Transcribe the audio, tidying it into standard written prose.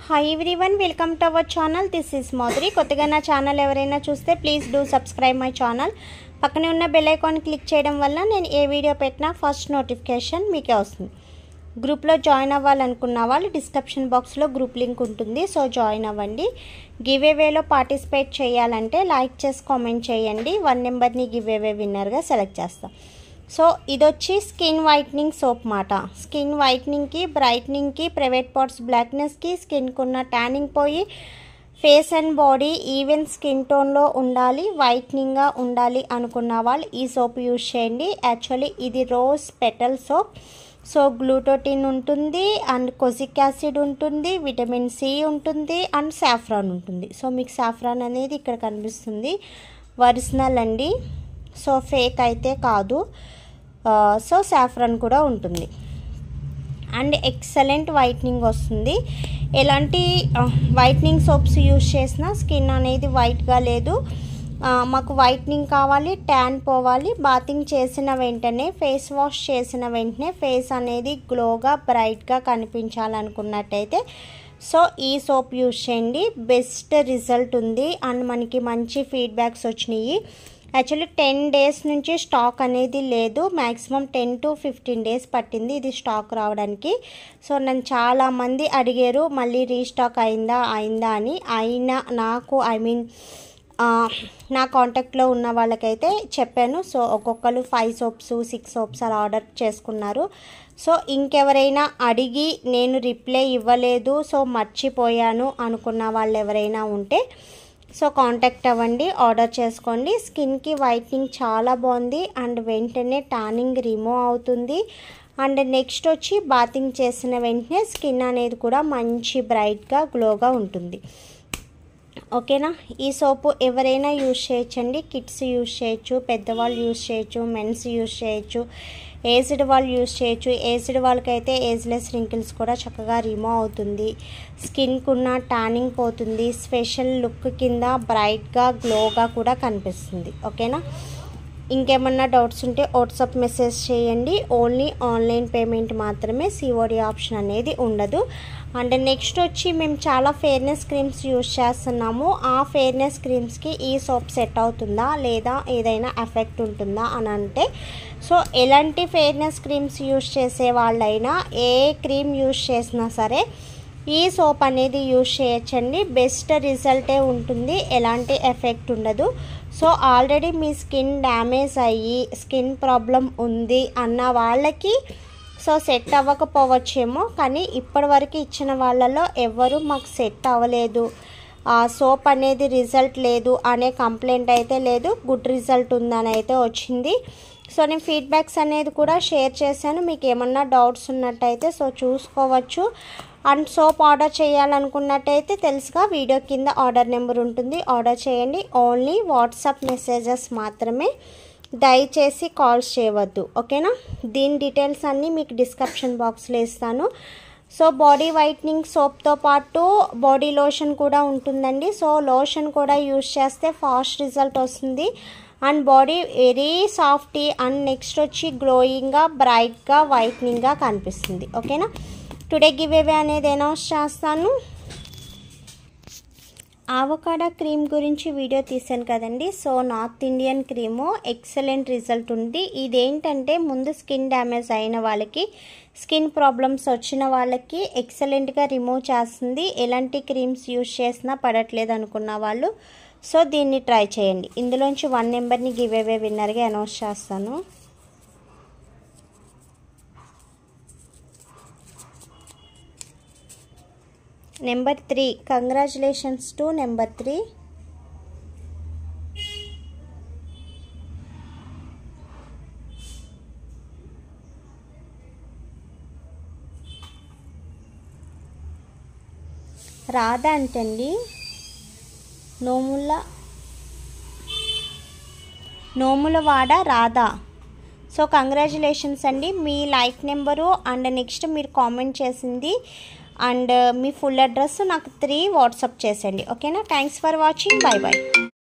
Hi everyone, welcome to our channel. This is Madhuri. కొత్తగా నా channel ఎవరైనా చూస్తే please do subscribe my channel. పక్కనే ఉన్న బెల్ ఐకాన్ క్లిక్ చేయడం వల్ల నేను ఏ వీడియో పెట్టినా ఫస్ట్ నోటిఫికేషన్ మీకే వస్తుంది. గ్రూప్లో జాయిన్ అవ్వాలనుకున్న వాళ్ళు డిస్క్రిప్షన్ బాక్స్లో గ్రూప్ లింక్ ఉంటుంది, సో జాయిన్ అవ్వండి. గివ్ అవేలో పార్టిసిపేట్ చేయాలంటే లైక్ చేసి కామెంట్ చేయండి. 1 నెంబర్ని గివ్ అవే విన్నర్గా సెలెక్ట్ చేస్తాం. సో ఇది వచ్చి స్కిన్ వైట్నింగ్ సోప్ మాట. స్కిన్ వైట్నింగ్కి, బ్రైట్నింగ్కి, ప్రైవేట్ పార్ట్స్ బ్లాక్నెస్కి, స్కిన్కి ఉన్న ట్యానింగ్ పోయి face and body even skin టోన్లో ఉండాలి, వైట్నింగ్గా ఉండాలి అనుకున్న వాళ్ళు ఈ సోప్ యూజ్ చేయండి. యాక్చువల్లీ ఇది rose petal soap. So glutathione ఉంటుంది అండ్ కొజిక్ యాసిడ్ ఉంటుంది, విటమిన్ సి ఉంటుంది అండ్ సాఫ్రాన్ ఉంటుంది. సో మీకు సాఫ్రాన్ అనేది ఇక్కడ కనిపిస్తుంది, ఒరిజినల్ అండి, సో ఫేక్ అయితే కాదు. సో సాఫ్రాన్ కూడా ఉంటుంది అండ్ ఎక్సలెంట్ వైట్నింగ్ వస్తుంది. ఎలాంటి వైట్నింగ్ సోప్స్ యూజ్ చేసినా స్కిన్ అనేది వైట్గా లేదు. మాకు వైట్నింగ్ కావాలి, ట్యాన్ పోవాలి. బాతింగ్ చేసిన వెంటనే, ఫేస్ వాష్ చేసిన వెంటనే ఫేస్ అనేది గ్లోగా బ్రైట్గా కనిపించాలనుకున్నట్టయితే సో ఈ సోప్ యూజ్ చేయండి. బెస్ట్ రిజల్ట్ ఉంది అండ్ మనకి మంచి ఫీడ్బ్యాక్స్ వచ్చినాయి. యాక్చువల్లీ 10 డేస్ నుంచి స్టాక్ అనేది లేదు, మ్యాక్సిమం 10 to 15 డేస్ పట్టింది ఇది స్టాక్ రావడానికి. సో నన్ను చాలామంది అడిగారు మళ్ళీ రీస్టాక్ అయిందా అని. అయినా నాకు నా కాంటాక్ట్లో ఉన్న వాళ్ళకైతే చెప్పాను. సో ఒక్కొక్కరు 5 సోప్స్ 6 సోప్స్ అలా ఆర్డర్ చేసుకున్నారు. సో ఇంకెవరైనా అడిగి నేను రిప్లై ఇవ్వలేదు, సో మర్చిపోయాను అనుకున్న వాళ్ళు ఎవరైనా ఉంటే సో కాంటాక్ట్ అవ్వండి, ఆర్డర్ చేసుకోండి. స్కిన్కి వైట్నింగ్ చాలా బాగుంది అండ్ వెంటనే టానింగ్ రిమూవ్ అవుతుంది. అండ్ నెక్స్ట్ వచ్చి బాతింగ్ చేసిన వెంటనే స్కిన్ అనేది కూడా మంచి బ్రైట్గా గ్లోగా ఉంటుంది. ఓకేనా. ఈ సోపు ఎవరైనా యూజ్ చేయొచ్చండి. కిడ్స్ యూజ్ చేయొచ్చు, పెద్దవాళ్ళు యూజ్ చేయొచ్చు, మెన్స్ యూజ్ చేయొచ్చు, ఏజ్డ్ వాళ్ళు యూజ్ చేయొచ్చు. ఏజ్డ్ వాళ్ళకైతే ఏజ్లెస్ రింకిల్స్ కూడా చక్కగా రిమూవ్ అవుతుంది, స్కిన్కు ఉన్న టానింగ్ పోతుంది, స్పెషల్ లుక్ కింద బ్రైట్గా గ్లోగా కూడా కనిపిస్తుంది. ఓకేనా. ఇంకేమన్నా డౌట్స్ ఉంటే వాట్సాప్ మెసేజ్ చేయండి. ఓన్లీ ఆన్లైన్ పేమెంట్ మాత్రమే, సిఓడి ఆప్షన్ అనేది ఉండదు. అండ్ నెక్స్ట్ వచ్చి మేము చాలా ఫెయిర్నెస్ క్రీమ్స్ యూజ్ చేస్తున్నాము. ఆ ఫెయిర్నెస్ క్రీమ్స్కి ఈ సోప్ సెట్ అవుతుందా లేదా ఏదైనా ఎఫెక్ట్ ఉంటుందా అని అంటే సో ఎలాంటి ఫెయిర్నెస్ క్రీమ్స్ యూజ్ చేసే వాళ్ళైనా ఏ క్రీమ్ యూజ్ చేసినా సరే ఈ సోప్ అనేది యూజ్ చేయొచ్చండి. బెస్ట్ రిజల్టే ఉంటుంది, ఎలాంటి ఎఫెక్ట్ ఉండదు. సో ఆల్రెడీ మీ స్కిన్ డ్యామేజ్ అయ్యి స్కిన్ ప్రాబ్లం ఉంది అన్న వాళ్ళకి సో సెట్ అవ్వకపోవచ్చేమో, కానీ ఇప్పటివరకు ఇచ్చిన వాళ్ళలో ఎవరు మాకు సెట్ అవ్వలేదు, సోప్ అనేది రిజల్ట్ లేదు అనే కంప్లైంట్ అయితే లేదు. గుడ్ రిజల్ట్ ఉందని అయితే వచ్చింది. సో నేను ఫీడ్బ్యాక్స్ అనేది కూడా షేర్ చేశాను. మీకు ఏమన్నా డౌట్స్ ఉన్నట్టయితే సో చూసుకోవచ్చు. అండ్ సోప్ ఆర్డర్ చేయాలనుకున్నట్టయితే తెలుసుగా వీడియో కింద ఆర్డర్ నెంబర్ ఉంటుంది, ఆర్డర్ చేయండి. ఓన్లీ వాట్సాప్ మెసేజెస్ మాత్రమే, దయచేసి కాల్స్ చేయవద్దు. ఓకేనా. దీని డీటెయిల్స్ అన్నీ మీకు డిస్క్రిప్షన్ బాక్స్లో ఇస్తాను. సో బాడీ వైట్నింగ్ సోప్తో పాటు బాడీ లోషన్ కూడా ఉంటుందండి. సో లోషన్ కూడా యూజ్ చేస్తే ఫాస్ట్ రిజల్ట్ వస్తుంది and body very softy and next వచ్చి గ్లోయింగ్గా బ్రైట్గా వైట్నింగ్గా కనిపిస్తుంది. ఓకేనా. టుడే గివ్ అవే అనేది అనౌన్స్ చేస్తాను. ఆవకాడో క్రీమ్ గురించి వీడియో తీసాను కదండి. So north Indian cream excellent result ఉంది. ఇదేంటంటే ముందు స్కిన్ డ్యామేజ్ అయిన వాళ్ళకి, స్కిన్ ప్రాబ్లమ్స్ వచ్చిన వాళ్ళకి ఎక్సలెంట్గా రిమూవ్ చేస్తుంది. ఎలాంటి క్రీమ్స్ యూజ్ చేసినా పడట్లేదు అనుకున్న వాళ్ళు సో దీన్ని ట్రై చేయండి. ఇందులోంచి 1 నెంబర్ని గివ్ అవే విన్నర్గా అనౌన్స్ చేస్తాను. Number 3. Congratulations to number 3. Radha అంటండి, నోములవాడ రాధా. సో కంగ్రాచులేషన్స్ అండి. మీ లైక్ నెంబరు అండ్ నెక్స్ట్ మీరు కామెంట్ చేసింది అండ్ మీ ఫుల్ అడ్రస్ నాకు 3 వాట్సాప్ చేసేయండి. ఓకేనా. Thanks for watching. By by.